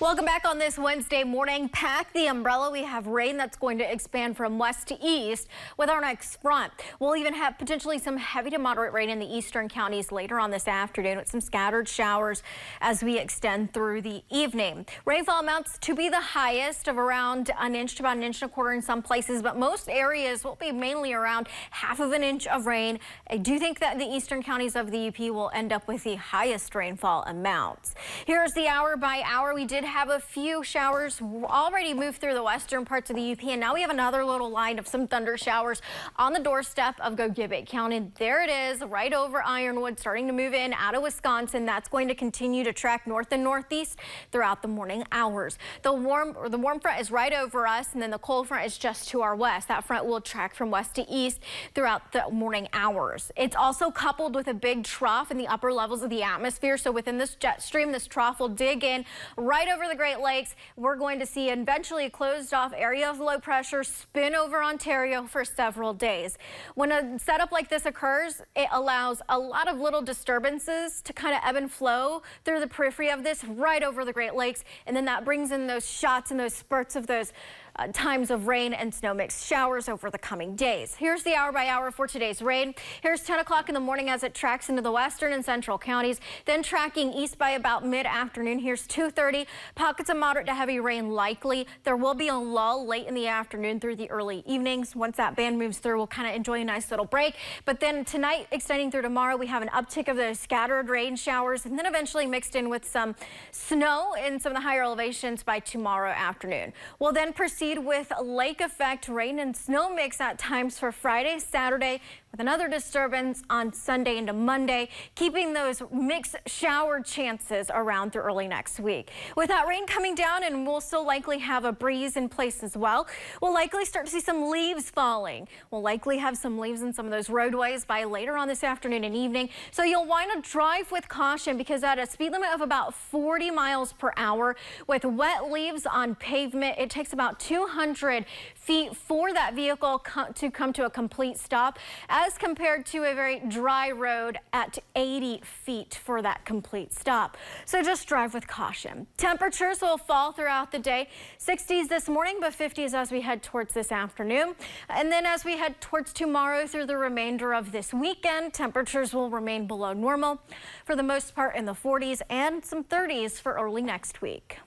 Welcome back on this Wednesday morning. Pack the umbrella. We have rain that's going to expand from west to east with our next front. We'll even have potentially some heavy to moderate rain in the eastern counties later on this afternoon with some scattered showers as we extend through the evening. Rainfall amounts to be the highest of around an inch to about an inch and a quarter in some places, but most areas will be mainly around half of an inch of rain. I do think that the eastern counties of the UP will end up with the highest rainfall amounts. Here's the hour by hour. We did have a few showers already move through the western parts of the UP, and now we have another little line of some thunder showers on the doorstep of Gogebic County. There it is, right over Ironwood, starting to move in out of Wisconsin. That's going to continue to track north and northeast throughout the morning hours. The warm front is right over us, and then the cold front is just to our west. That front will track from west to east throughout the morning hours. It's also coupled with a big trough in the upper levels of the atmosphere. So within this jet stream, this trough will dig in right over the Great Lakes. We're going to see eventually a closed off area of low pressure spin over Ontario for several days. When a setup like this occurs, it allows a lot of little disturbances to kind of ebb and flow through the periphery of this right over the Great Lakes. And then that brings in those shots and those spurts of those times of rain and snow mixed showers over the coming days. Here's the hour by hour for today's rain. Here's 10 o'clock in the morning as it tracks into the western and central counties, then tracking east by about mid-afternoon. Here's 2:30. Pockets of moderate to heavy rain likely. There will be a lull late in the afternoon through the early evenings. Once that band moves through, we'll kind of enjoy a nice little break. But then tonight, extending through tomorrow, we have an uptick of those scattered rain showers, and then eventually mixed in with some snow in some of the higher elevations by tomorrow afternoon. We'll then proceed with lake effect rain and snow mix at times for Friday, Saturday, with another disturbance on Sunday into Monday, keeping those mixed shower chances around through early next week. With that rain coming down, and we'll still likely have a breeze in place as well, we'll likely start to see some leaves falling. We'll likely have some leaves in some of those roadways by later on this afternoon and evening. So you'll want to drive with caution because at a speed limit of about 40 miles per hour with wet leaves on pavement, it takes about 200 feet for that vehicle to come to a complete stop, as compared to a very dry road at 80 feet for that complete stop. So just drive with caution. Temperatures will fall throughout the day. 60s this morning, but 50s as we head towards this afternoon. And then as we head towards tomorrow through the remainder of this weekend, temperatures will remain below normal for the most part in the 40s and some 30s for early next week.